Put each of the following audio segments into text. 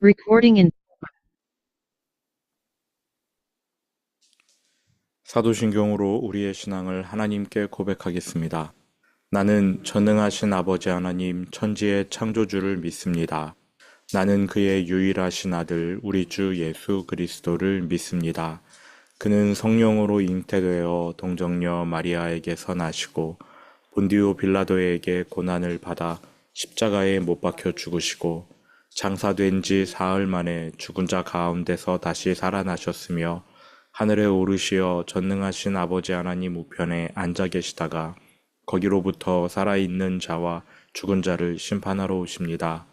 Recording in 사도신경으로 우리의 신앙을 하나님께 고백하겠습니다. 나는 전능하신 아버지 하나님 천지의 창조주를 믿습니다. 나는 그의 유일하신 아들 우리 주 예수 그리스도를 믿습니다. 그는 성령으로 잉태되어 동정녀 마리아에게서 나시고 본디오 빌라도에게 고난을 받아 십자가에 못 박혀 죽으시고 장사된 지 사흘 만에 죽은 자 가운데서 다시 살아나셨으며 하늘에 오르시어 전능하신 아버지 하나님 우편에 앉아 계시다가 거기로부터 살아있는 자와 죽은 자를 심판하러 오십니다.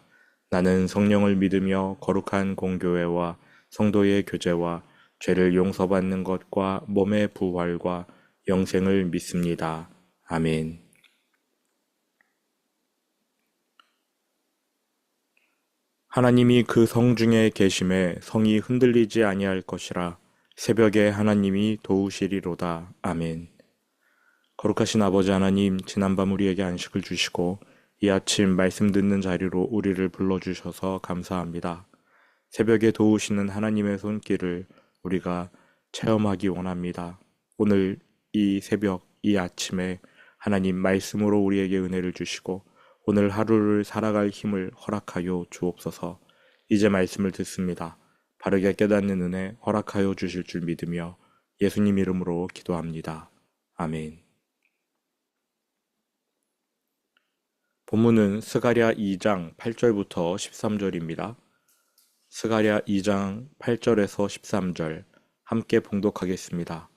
나는 성령을 믿으며 거룩한 공교회와 성도의 교제와 죄를 용서받는 것과 몸의 부활과 영생을 믿습니다. 아멘. 하나님이 그 성 중에 계심에 성이 흔들리지 아니할 것이라. 새벽에 하나님이 도우시리로다. 아멘. 거룩하신 아버지 하나님, 지난밤 우리에게 안식을 주시고 이 아침 말씀 듣는 자리로 우리를 불러주셔서 감사합니다. 새벽에 도우시는 하나님의 손길을 우리가 체험하기 원합니다. 오늘 이 새벽, 이 아침에 하나님 말씀으로 우리에게 은혜를 주시고 오늘 하루를 살아갈 힘을 허락하여 주옵소서. 이제 말씀을 듣습니다. 바르게 깨닫는 은혜 허락하여 주실 줄 믿으며 예수님 이름으로 기도합니다. 아멘. 본문은 스가랴 2장 8절부터 13절입니다. 스가랴 2장 8절에서 13절 함께 봉독하겠습니다.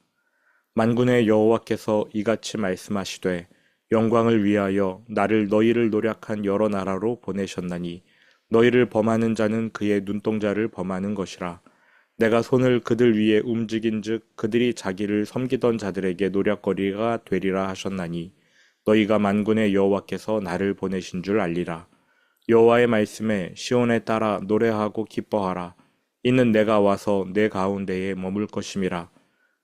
만군의 여호와께서 이같이 말씀하시되 영광을 위하여 나를 너희를 노력한 여러 나라로 보내셨나니 너희를 범하는 자는 그의 눈동자를 범하는 것이라. 내가 손을 그들 위에 움직인즉 그들이 자기를 섬기던 자들에게 노략거리가 되리라 하셨나니 너희가 만군의 여호와께서 나를 보내신 줄 알리라. 여호와의 말씀에 시온에 따라 노래하고 기뻐하라. 이는 내가 와서 내 가운데에 머물 것임이라.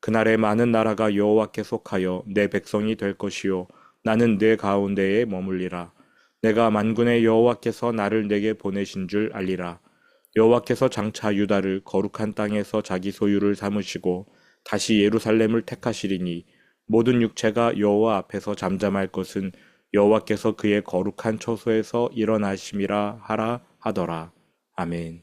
그날에 많은 나라가 여호와께 속하여 내 백성이 될 것이요 나는 내 가운데에 머물리라. 내가 만군의 여호와께서 나를 내게 보내신 줄 알리라. 여호와께서 장차 유다를 거룩한 땅에서 자기 소유를 삼으시고 다시 예루살렘을 택하시리니 모든 육체가 여호와 앞에서 잠잠할 것은 여호와께서 그의 거룩한 처소에서 일어나심이라 하라 하더라. 아멘.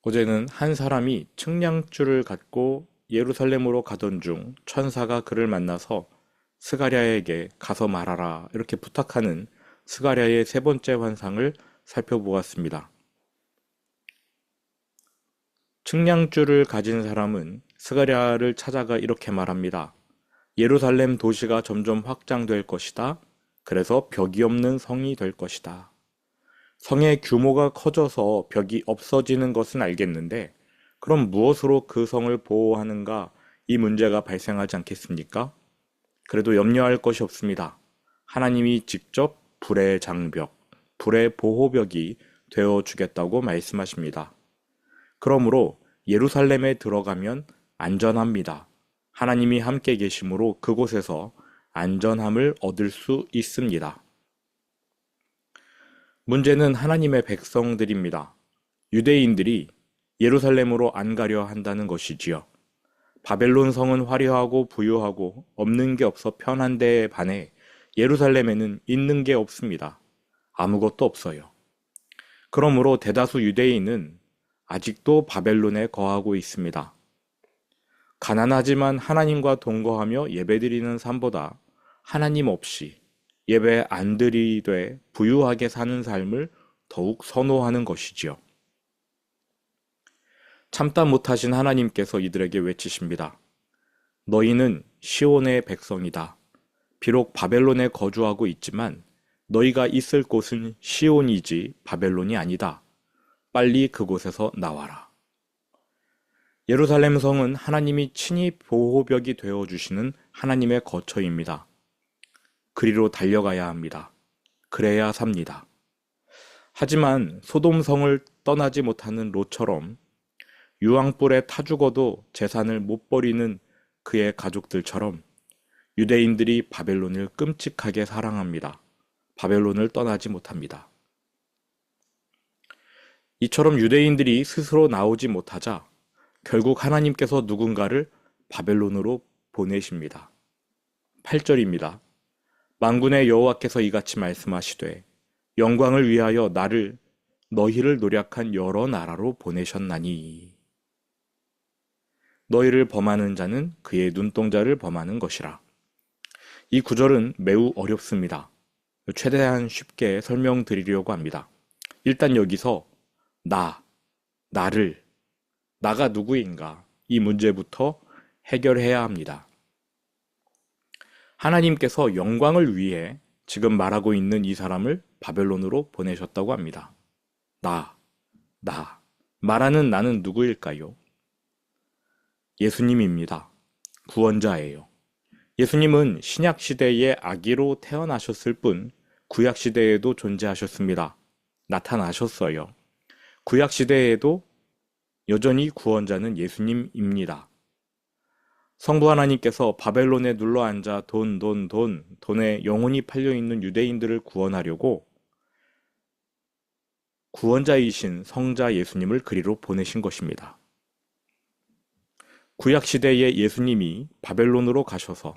어제는 한 사람이 측량줄을 갖고 예루살렘으로 가던 중 천사가 그를 만나서 스가랴에게 가서 말하라 이렇게 부탁하는 스가랴의 세 번째 환상을 살펴보았습니다. 측량줄을 가진 사람은 스가랴를 찾아가 이렇게 말합니다. 예루살렘 도시가 점점 확장될 것이다. 그래서 벽이 없는 성이 될 것이다. 성의 규모가 커져서 벽이 없어지는 것은 알겠는데 그럼 무엇으로 그 성을 보호하는가 이 문제가 발생하지 않겠습니까? 그래도 염려할 것이 없습니다. 하나님이 직접 불의 장벽, 불의 보호벽이 되어 주겠다고 말씀하십니다. 그러므로 예루살렘에 들어가면 안전합니다. 하나님이 함께 계심으로 그곳에서 안전함을 얻을 수 있습니다. 문제는 하나님의 백성들입니다. 유대인들이 예루살렘으로 안 가려 한다는 것이지요. 바벨론 성은 화려하고 부유하고 없는 게 없어 편한 데에 반해 예루살렘에는 있는 게 없습니다. 아무것도 없어요. 그러므로 대다수 유대인은 아직도 바벨론에 거하고 있습니다. 가난하지만 하나님과 동거하며 예배드리는 삶보다 하나님 없이 예배 안 드리되 부유하게 사는 삶을 더욱 선호하는 것이지요. 참다 못하신 하나님께서 이들에게 외치십니다. 너희는 시온의 백성이다. 비록 바벨론에 거주하고 있지만 너희가 있을 곳은 시온이지 바벨론이 아니다. 빨리 그곳에서 나와라. 예루살렘 성은 하나님이 친히 보호벽이 되어주시는 하나님의 거처입니다. 그리로 달려가야 합니다. 그래야 삽니다. 하지만 소돔성을 떠나지 못하는 롯처럼 유황불에 타 죽어도 재산을 못 버리는 그의 가족들처럼 유대인들이 바벨론을 끔찍하게 사랑합니다. 바벨론을 떠나지 못합니다. 이처럼 유대인들이 스스로 나오지 못하자 결국 하나님께서 누군가를 바벨론으로 보내십니다. 8절입니다. 만군의 여호와께서 이같이 말씀하시되 영광을 위하여 너희를 노력한 여러 나라로 보내셨나니 너희를 범하는 자는 그의 눈동자를 범하는 것이라. 이 구절은 매우 어렵습니다. 최대한 쉽게 설명드리려고 합니다. 일단 여기서 나가 누구인가 이 문제부터 해결해야 합니다. 하나님께서 영광을 위해 지금 말하고 있는 이 사람을 바벨론으로 보내셨다고 합니다. 말하는 나는 누구일까요? 예수님입니다. 구원자예요. 예수님은 신약 시대의 아기로 태어나셨을 뿐 구약 시대에도 존재하셨습니다. 나타나셨어요. 구약 시대에도 여전히 구원자는 예수님입니다. 성부 하나님께서 바벨론에 눌러앉아 돈에 영혼이 팔려있는 유대인들을 구원하려고 구원자이신 성자 예수님을 그리로 보내신 것입니다. 구약시대의 예수님이 바벨론으로 가셔서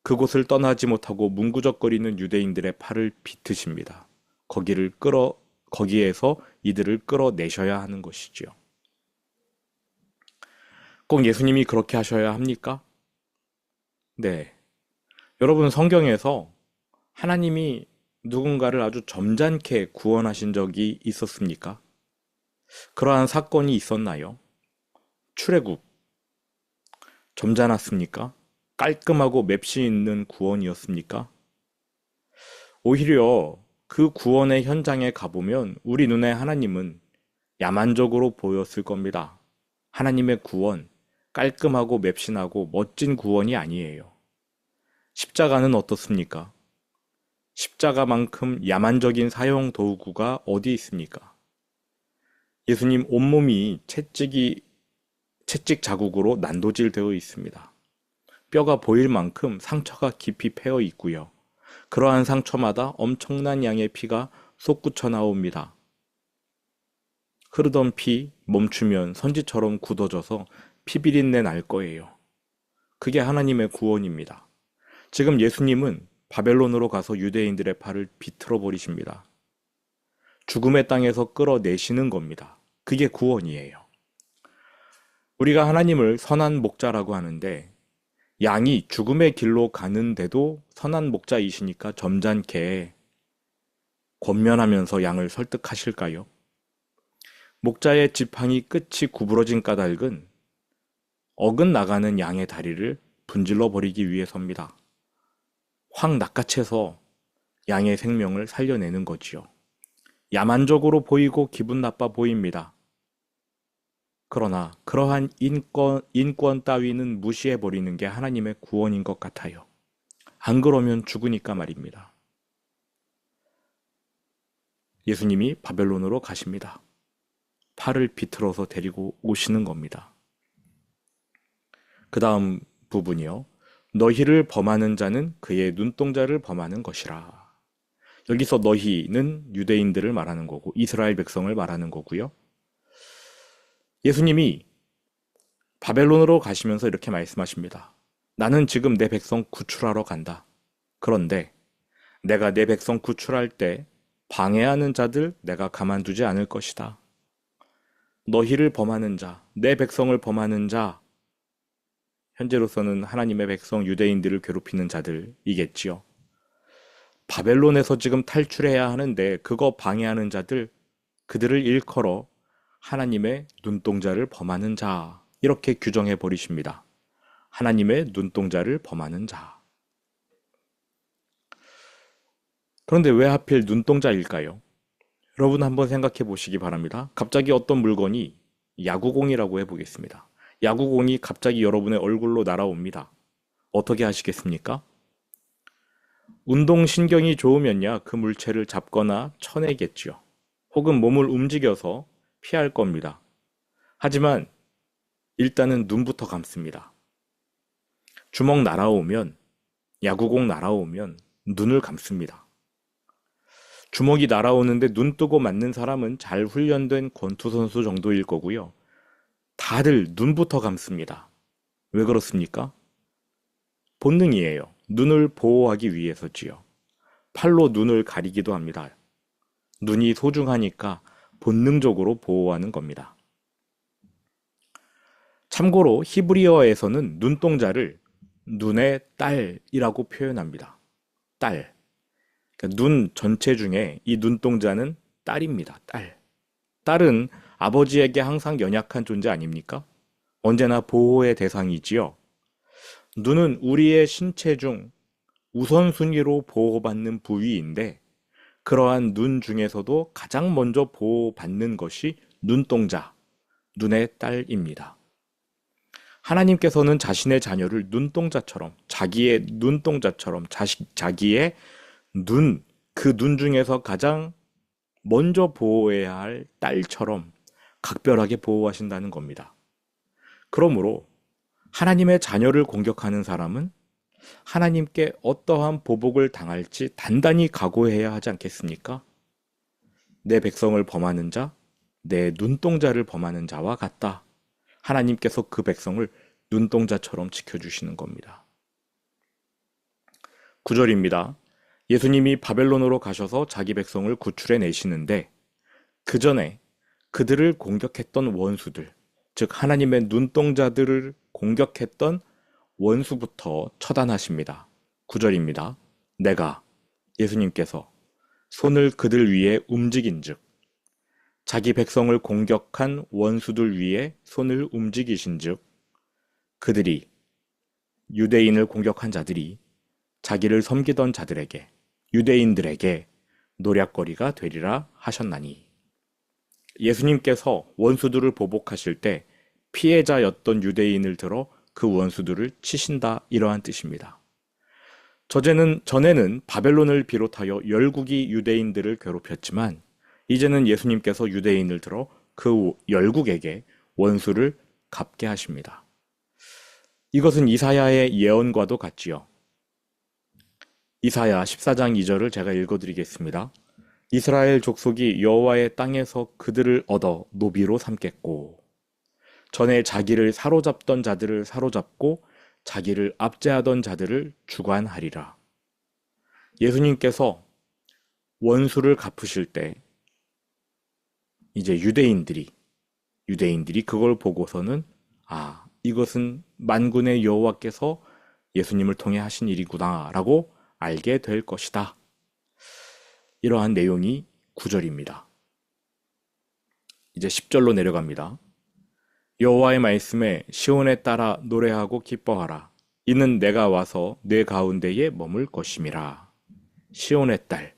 그곳을 떠나지 못하고 문구적거리는 유대인들의 팔을 비트십니다. 거기에서 이들을 끌어내셔야 하는 것이지요. 꼭 예수님이 그렇게 하셔야 합니까? 네. 여러분, 성경에서 하나님이 누군가를 아주 점잖게 구원하신 적이 있었습니까? 그러한 사건이 있었나요? 출애굽. 점잖았습니까? 깔끔하고 맵시 있는 구원이었습니까? 오히려 그 구원의 현장에 가보면 우리 눈에 하나님은 야만적으로 보였을 겁니다. 하나님의 구원, 깔끔하고 맵신하고 멋진 구원이 아니에요. 십자가는 어떻습니까? 십자가만큼 야만적인 사형 도구가 어디 있습니까? 예수님 온몸이 채찍 자국으로 난도질 되어 있습니다. 뼈가 보일 만큼 상처가 깊이 패여 있고요. 그러한 상처마다 엄청난 양의 피가 솟구쳐 나옵니다. 흐르던 피 멈추면 선지처럼 굳어져서 피비린내 날 거예요. 그게 하나님의 구원입니다. 지금 예수님은 바벨론으로 가서 유대인들의 팔을 비틀어 버리십니다. 죽음의 땅에서 끌어내시는 겁니다. 그게 구원이에요. 우리가 하나님을 선한 목자라고 하는데 양이 죽음의 길로 가는데도 선한 목자이시니까 점잖게 권면하면서 양을 설득하실까요? 목자의 지팡이 끝이 구부러진 까닭은 어긋나가는 양의 다리를 분질러 버리기 위해서입니다. 확 낚아채서 양의 생명을 살려내는 거지요. 야만적으로 보이고 기분 나빠 보입니다. 그러나 그러한 인권 따위는 무시해버리는 게 하나님의 구원인 것 같아요. 안 그러면 죽으니까 말입니다. 예수님이 바벨론으로 가십니다. 팔을 비틀어서 데리고 오시는 겁니다. 그 다음 부분이요. 너희를 범하는 자는 그의 눈동자를 범하는 것이라. 여기서 너희는 유대인들을 말하는 거고 이스라엘 백성을 말하는 거고요. 예수님이 바벨론으로 가시면서 이렇게 말씀하십니다. 나는 지금 내 백성 구출하러 간다. 그런데 내가 내 백성 구출할 때 방해하는 자들 내가 가만두지 않을 것이다. 너희를 범하는 자, 내 백성을 범하는 자, 현재로서는 하나님의 백성 유대인들을 괴롭히는 자들이겠지요. 바벨론에서 지금 탈출해야 하는데 그거 방해하는 자들, 그들을 일컬어 하나님의 눈동자를 범하는 자, 이렇게 규정해 버리십니다. 하나님의 눈동자를 범하는 자. 그런데 왜 하필 눈동자일까요? 여러분 한번 생각해 보시기 바랍니다. 갑자기 어떤 물건이 야구공이라고 해보겠습니다. 야구공이 갑자기 여러분의 얼굴로 날아옵니다. 어떻게 하시겠습니까? 운동신경이 좋으면야 그 물체를 잡거나 쳐내겠지요. 혹은 몸을 움직여서 피할 겁니다. 하지만 일단은 눈부터 감습니다. 주먹 날아오면, 야구공 날아오면 눈을 감습니다. 주먹이 날아오는데 눈 뜨고 맞는 사람은 잘 훈련된 권투 선수 정도일 거고요. 다들 눈부터 감습니다. 왜 그렇습니까? 본능이에요. 눈을 보호하기 위해서지요. 팔로 눈을 가리기도 합니다. 눈이 소중하니까 본능적으로 보호하는 겁니다. 참고로 히브리어에서는 눈동자를 눈의 딸이라고 표현합니다. 딸. 그러니까 눈 전체 중에 이 눈동자는 딸입니다. 딸. 딸은 아버지에게 항상 연약한 존재 아닙니까? 언제나 보호의 대상이지요. 눈은 우리의 신체 중 우선순위로 보호받는 부위인데 그러한 눈 중에서도 가장 먼저 보호받는 것이 눈동자, 눈의 딸입니다. 하나님께서는 자신의 자녀를 눈동자처럼, 자기의 눈동자처럼, 자기의 눈, 그 눈 중에서 가장 먼저 보호해야 할 딸처럼 각별하게 보호하신다는 겁니다. 그러므로 하나님의 자녀를 공격하는 사람은 하나님께 어떠한 보복을 당할지 단단히 각오해야 하지 않겠습니까? 내 백성을 범하는 자, 내 눈동자를 범하는 자와 같다. 하나님께서 그 백성을 눈동자처럼 지켜주시는 겁니다. 9절입니다. 예수님이 바벨론으로 가셔서 자기 백성을 구출해 내시는데 그 전에 그들을 공격했던 원수들, 즉 하나님의 눈동자들을 공격했던 원수부터 처단하십니다. 9절입니다. 내가 예수님께서 손을 그들 위에 움직인즉 자기 백성을 공격한 원수들 위에 손을 움직이신즉 그들이 유대인을 공격한 자들이 자기를 섬기던 자들에게 유대인들에게 노략거리가 되리라 하셨나니 예수님께서 원수들을 보복하실 때 피해자였던 유대인을 들어 그 원수들을 치신다 이러한 뜻입니다. 전에는 바벨론을 비롯하여 열국이 유대인들을 괴롭혔지만 이제는 예수님께서 유대인을 들어 그 열국에게 원수를 갚게 하십니다. 이것은 이사야의 예언과도 같지요. 이사야 14장 2절을 제가 읽어드리겠습니다. 이스라엘 족속이 여호와의 땅에서 그들을 얻어 노비로 삼겠고 전에 자기를 사로잡던 자들을 사로잡고 자기를 압제하던 자들을 주관하리라. 예수님께서 원수를 갚으실 때 이제 유대인들이 그걸 보고서는 이것은 만군의 여호와께서 예수님을 통해 하신 일이구나 라고 알게 될 것이다. 이러한 내용이 9절입니다. 이제 10절로 내려갑니다. 여호와의 말씀에 시온에 따라 노래하고 기뻐하라. 이는 내가 와서 내 가운데에 머물 것임이라. 시온의 딸,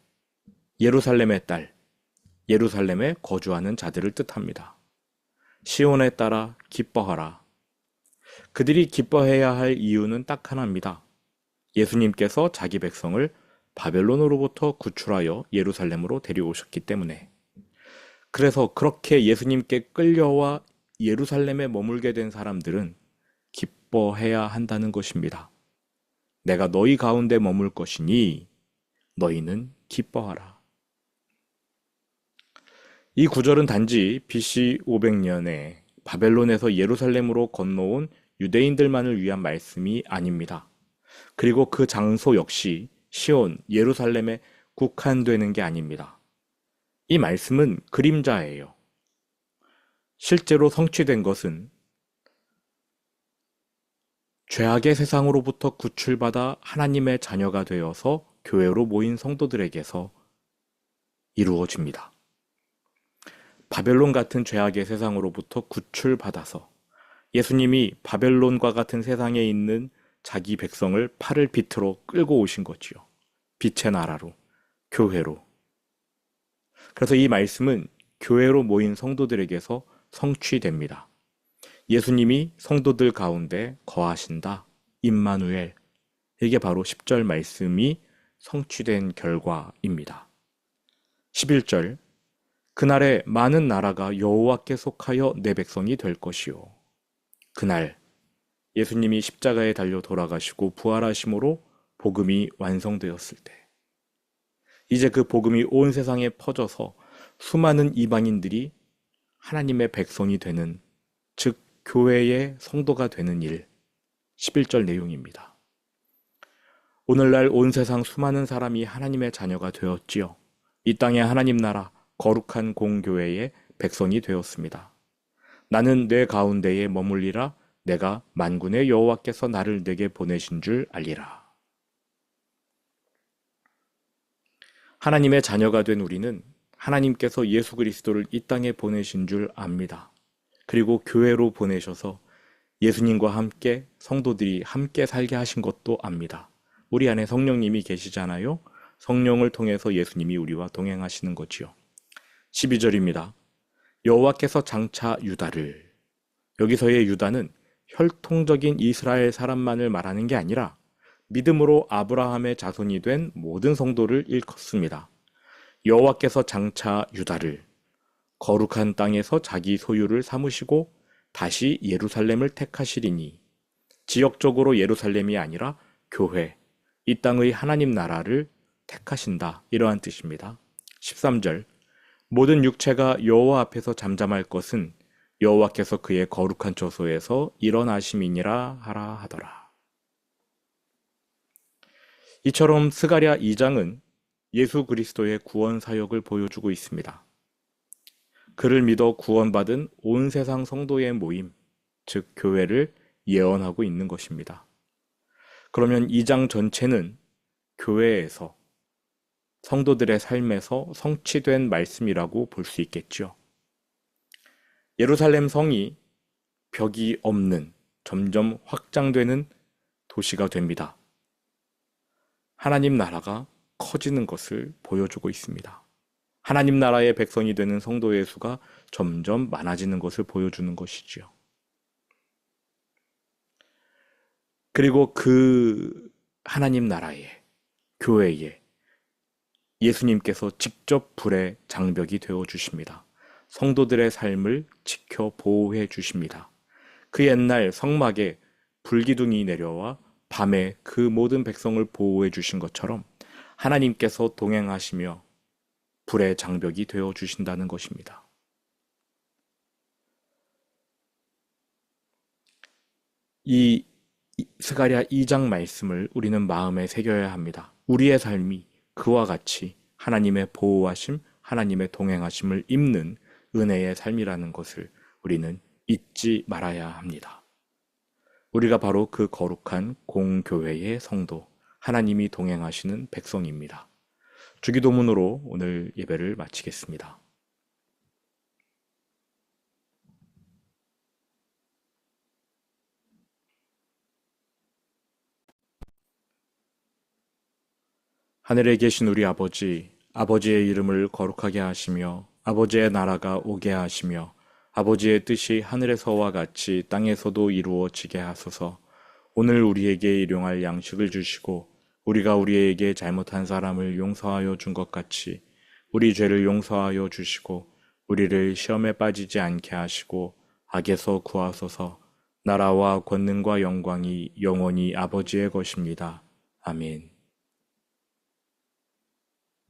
예루살렘의 딸, 예루살렘에 거주하는 자들을 뜻합니다. 시온에 따라 기뻐하라. 그들이 기뻐해야 할 이유는 딱 하나입니다. 예수님께서 자기 백성을 바벨론으로부터 구출하여 예루살렘으로 데려오셨기 때문에. 그래서 그렇게 예수님께 끌려와 예루살렘에 머물게 된 사람들은 기뻐해야 한다는 것입니다. 내가 너희 가운데 머물 것이니 너희는 기뻐하라. 이 구절은 단지 BC 500년에 바벨론에서 예루살렘으로 건너온 유대인들만을 위한 말씀이 아닙니다. 그리고 그 장소 역시 시온, 예루살렘에 국한되는 게 아닙니다. 이 말씀은 그림자예요. 실제로 성취된 것은 죄악의 세상으로부터 구출받아 하나님의 자녀가 되어서 교회로 모인 성도들에게서 이루어집니다. 바벨론 같은 죄악의 세상으로부터 구출받아서 예수님이 바벨론과 같은 세상에 있는 자기 백성을 팔을 빛으로 끌고 오신 거지요. 빛의 나라로, 교회로. 그래서 이 말씀은 교회로 모인 성도들에게서 성취됩니다. 예수님이 성도들 가운데 거하신다. 임마누엘. 이게 바로 10절 말씀이 성취된 결과입니다. 11절. 그날에 많은 나라가 여호와께 속하여 내 백성이 될 것이요. 그날 예수님이 십자가에 달려 돌아가시고 부활하심으로 복음이 완성되었을 때, 이제 그 복음이 온 세상에 퍼져서 수많은 이방인들이 하나님의 백성이 되는, 즉 교회의 성도가 되는 일, 11절 내용입니다. 오늘날 온 세상 수많은 사람이 하나님의 자녀가 되었지요. 이 땅의 하나님 나라 거룩한 공교회의 백성이 되었습니다. 나는 내 가운데에 머물리라. 내가 만군의 여호와께서 나를 내게 보내신 줄 알리라. 하나님의 자녀가 된 우리는 하나님께서 예수 그리스도를 이 땅에 보내신 줄 압니다. 그리고 교회로 보내셔서 예수님과 함께 성도들이 함께 살게 하신 것도 압니다. 우리 안에 성령님이 계시잖아요. 성령을 통해서 예수님이 우리와 동행하시는 거지요. 12절입니다. 여호와께서 장차 유다를, 여기서의 유다는 혈통적인 이스라엘 사람만을 말하는 게 아니라 믿음으로 아브라함의 자손이 된 모든 성도를 일컫습니다. 여호와께서 장차 유다를 거룩한 땅에서 자기 소유를 삼으시고 다시 예루살렘을 택하시리니, 지역적으로 예루살렘이 아니라 교회, 이 땅의 하나님 나라를 택하신다, 이러한 뜻입니다. 13절, 모든 육체가 여호와 앞에서 잠잠할 것은 여호와께서 그의 거룩한 처소에서 일어나심이니라 하라 하더라. 이처럼 스가랴 2장은 예수 그리스도의 구원 사역을 보여주고 있습니다. 그를 믿어 구원받은 온 세상 성도의 모임, 즉 교회를 예언하고 있는 것입니다. 그러면 2장 전체는 교회에서, 성도들의 삶에서 성취된 말씀이라고 볼 수 있겠죠. 예루살렘 성이 벽이 없는, 점점 확장되는 도시가 됩니다. 하나님 나라가 커지는 것을 보여주고 있습니다. 하나님 나라의 백성이 되는 성도의 수가 점점 많아지는 것을 보여주는 것이지요. 그리고 그 하나님 나라의 교회에 예수님께서 직접 불의 장벽이 되어 주십니다. 성도들의 삶을 지켜 보호해 주십니다. 그 옛날 성막에 불기둥이 내려와 밤에 그 모든 백성을 보호해 주신 것처럼 하나님께서 동행하시며 불의 장벽이 되어 주신다는 것입니다. 이 스가랴 2장 말씀을 우리는 마음에 새겨야 합니다. 우리의 삶이 그와 같이 하나님의 보호하심, 하나님의 동행하심을 입는 은혜의 삶이라는 것을 우리는 잊지 말아야 합니다. 우리가 바로 그 거룩한 공교회의 성도, 하나님이 동행하시는 백성입니다. 주기도문으로 오늘 예배를 마치겠습니다. 하늘에 계신 우리 아버지, 아버지의 이름을 거룩하게 하시며 아버지의 나라가 오게 하시며 아버지의 뜻이 하늘에서와 같이 땅에서도 이루어지게 하소서. 오늘 우리에게 일용할 양식을 주시고 우리가 우리에게 잘못한 사람을 용서하여 준 것 같이 우리 죄를 용서하여 주시고 우리를 시험에 빠지지 않게 하시고 악에서 구하소서. 나라와 권능과 영광이 영원히 아버지의 것입니다. 아멘.